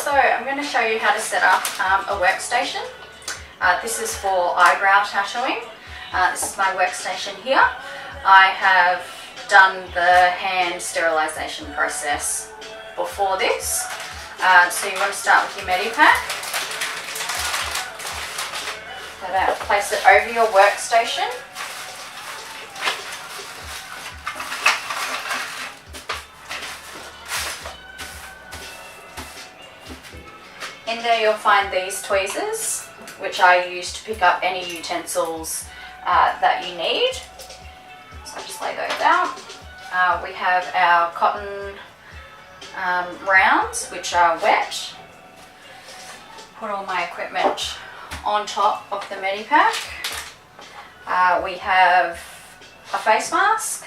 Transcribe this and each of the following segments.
So I'm going to show you how to set up a workstation. This is for eyebrow tattooing. This is my workstation here. I have done the hand sterilisation process before this. So you want to start with your Medipack. Place it over your workstation. In there you'll find these tweezers, which I use to pick up any utensils that you need. So I just lay those out. We have our cotton rounds, which are wet. Put all my equipment on top of the Medipack. We have a face mask.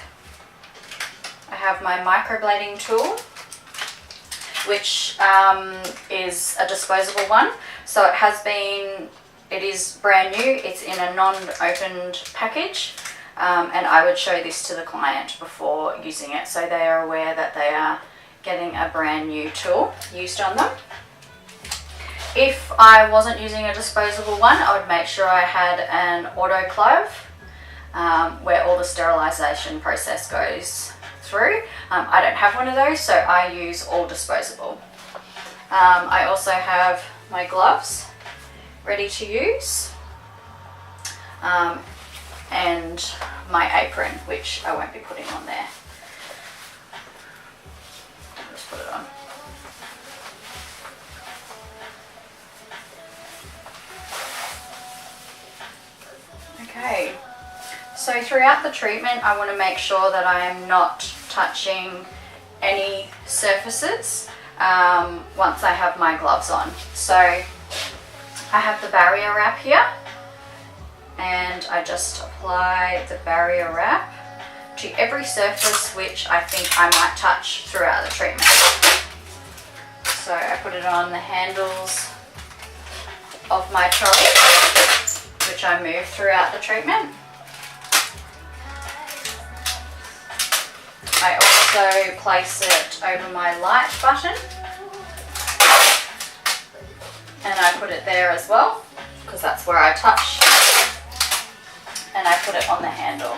I have my microblading tool, which is a disposable one. So it is brand new. It's in a non-opened package, and I would show this to the client before using it, so they are aware that they are getting a brand new tool used on them. If I wasn't using a disposable one, I would make sure I had an autoclave where all the sterilisation process goes through. I don't have one of those, so I use all disposable. I also have my gloves ready to use, and my apron, which I won't be putting on there. I'll just put it on. Okay, so throughout the treatment I want to make sure that I am not touching any surfaces once I have my gloves on. So I have the barrier wrap here, and I just apply the barrier wrap to every surface which I think I might touch throughout the treatment. So I put it on the handles of my trolley, which I move throughout the treatment. I also place it over my light button, and I put it there as well because that's where I touch, and I put it on the handle.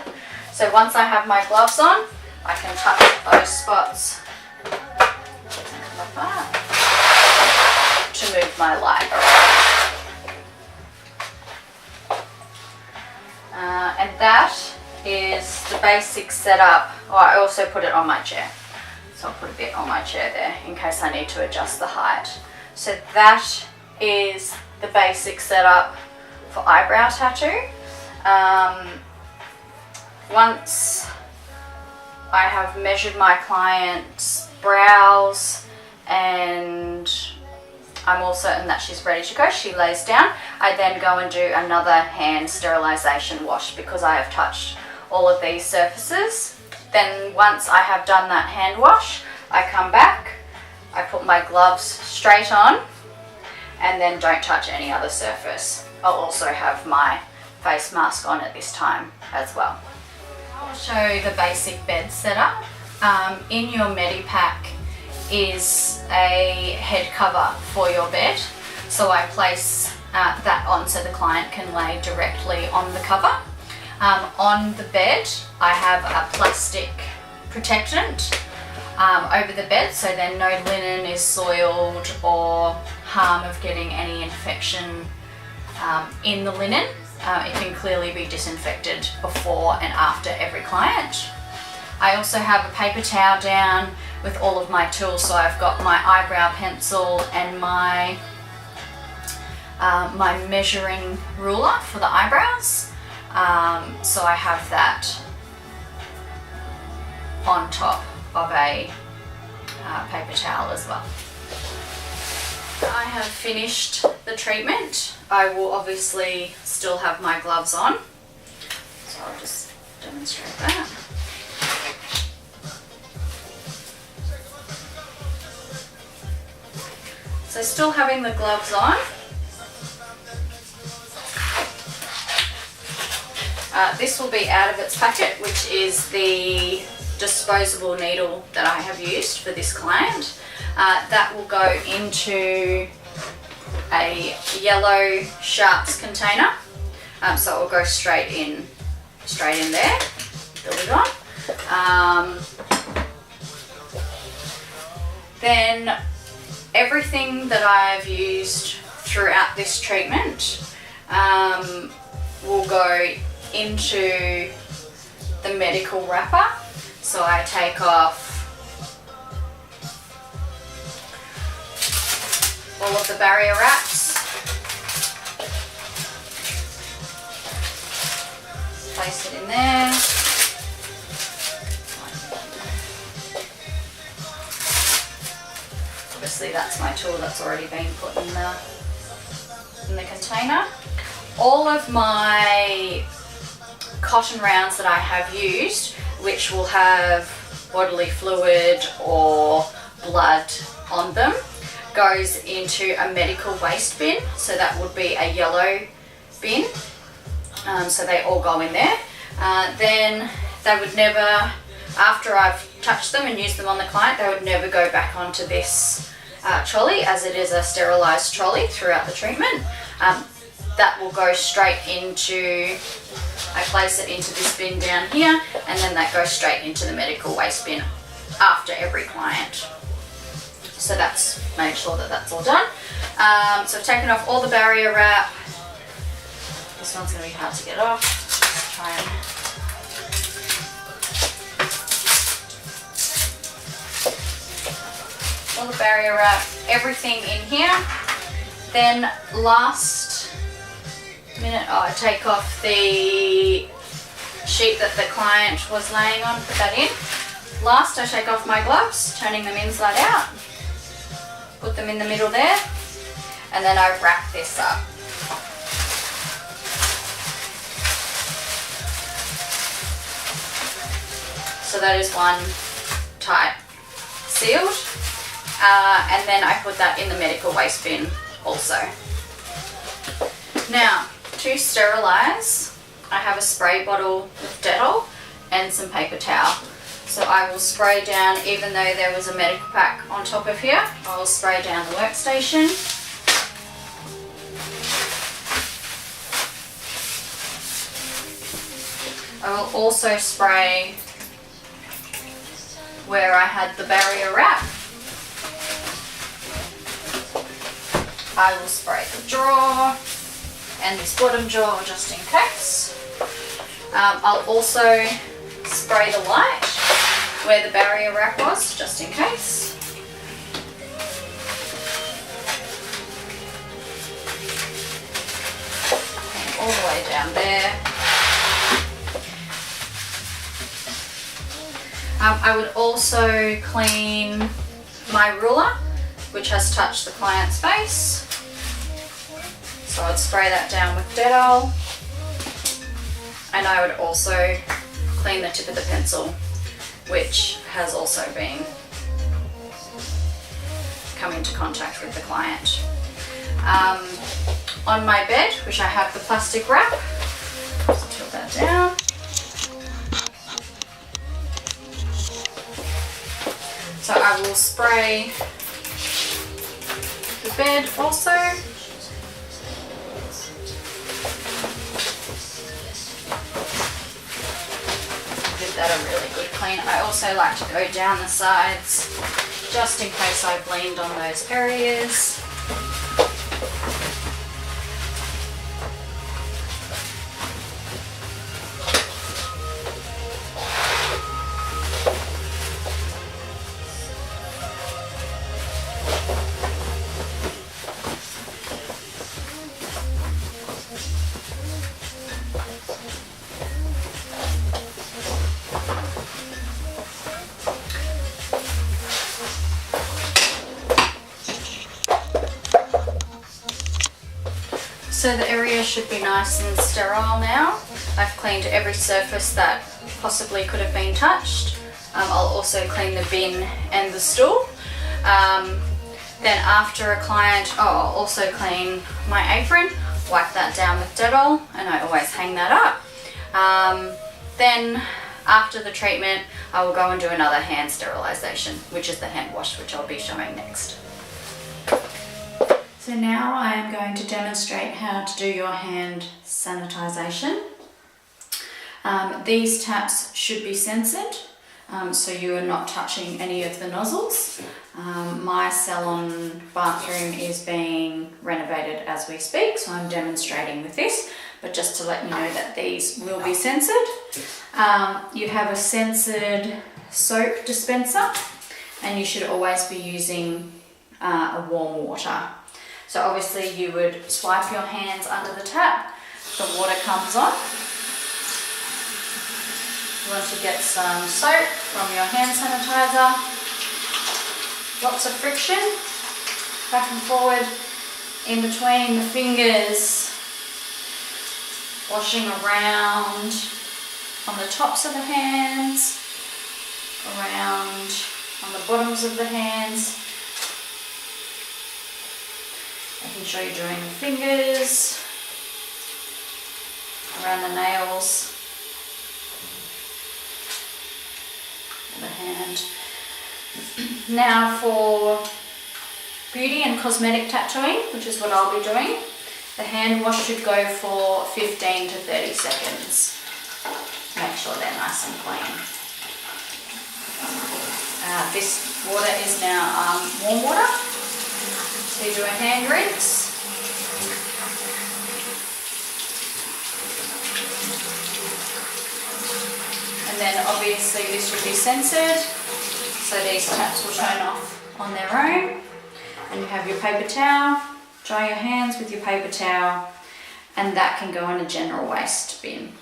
So once I have my gloves on, I can touch those spots like that to move my light around. And that is the basic setup. Oh, I also put it on my chair. So I'll put a bit on my chair there in case I need to adjust the height. So that is the basic setup for eyebrow tattoo. Once I have measured my client's brows and I'm all certain that she's ready to go, she lays down, I then go and do another hand sterilisation wash because I have touched all of these surfaces. Then once I have done that hand wash, I come back, I put my gloves straight on, and then don't touch any other surface. I'll also have my face mask on at this time as well. I'll show you the basic bed setup. In your Medipack is a head cover for your bed, so I place that on so the client can lay directly on the cover. On the bed I have a plastic protectant over the bed, so then no linen is soiled or harm of getting any infection in the linen. It can clearly be disinfected before and after every client. I also have a paper towel down with all of my tools, so I've got my eyebrow pencil and my measuring ruler for the eyebrows. So I have that on top of a paper towel as well. I have finished the treatment. I will obviously still have my gloves on, so I'll just demonstrate that. So still having the gloves on. This will be out of its packet, which is the disposable needle that I have used for this client. That will go into a yellow sharps container. So it will go straight in there. Build it on. Then everything that I've used throughout this treatment will go into the medical wrapper. So I take off all of the barrier wraps, place it in there. Obviously that's my tool that's already been put in the container. All of my cotton rounds that I have used, which will have bodily fluid or blood on them, goes into a medical waste bin. So that would be a yellow bin. So they all go in there. Then they would never, after I've touched them and used them on the client, they would never go back onto this trolley, as it is a sterilised trolley throughout the treatment. That will go straight into, I place it into this bin down here, and then that goes straight into the medical waste bin after every client. So that's made sure that that's all done. So I've taken off all the barrier wrap. This one's going to be hard to get off. Let's try and all the barrier wrap, everything in here. Then last minute, I take off the sheet that the client was laying on, put that in. Last, I take off my gloves, turning them inside out, put them in the middle there, and then I wrap this up. So that is one tight sealed, and then I put that in the medical waste bin also. Now, to sterilise, I have a spray bottle with Dettol and some paper towel. So I will spray down, even though there was a medical pack on top of here, I will spray down the workstation. I will also spray where I had the barrier wrap. I will spray the drawer and this bottom drawer just in case. I'll also spray the light where the barrier wrap was, just in case. And all the way down there. I would also clean my ruler, which has touched the client's face. So I'd spray that down with Dettol. And I would also clean the tip of the pencil, which has also been come into contact with the client. On my bed, which I have the plastic wrap, just tilt that down. So I will spray the bed also. Give that a really good clean. I also like to go down the sides just in case I blend on those areas. So the area should be nice and sterile now. I've cleaned every surface that possibly could have been touched. I'll also clean the bin and the stool. Then after a client, I'll also clean my apron, wipe that down with Dettol, and I always hang that up. Then After the treatment, I will go and do another hand sterilisation, which is the hand wash, which I'll be showing next. So now I am going to demonstrate how to do your hand sanitisation. These taps should be censored, so you are not touching any of the nozzles. My salon bathroom is being renovated as we speak, so I'm demonstrating with this, but just to let you know that these will be censored. You have a censored soap dispenser, and you should always be using a warm water. So obviously you would swipe your hands under the tap, the water comes on. You want to get some soap from your hand sanitizer. Lots of friction, back and forward, in between the fingers, washing around on the tops of the hands, around on the bottoms of the hands. Making sure you're doing the fingers, around the nails, the hand. Now for beauty and cosmetic tattooing, which is what I'll be doing, the hand wash should go for 15 to 30 seconds. Make sure they're nice and clean. This water is now warm water. So you do a hand rinse. And then obviously this should be censored, so these taps will turn off on their own. And you have your paper towel, dry your hands with your paper towel, and that can go in a general waste bin.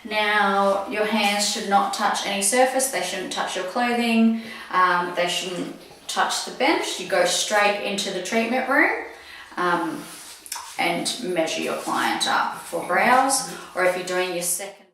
Now your hands should not touch any surface, they shouldn't touch your clothing, they shouldn't touch the bench. You go straight into the treatment room and measure your client up for brows, or if you're doing your second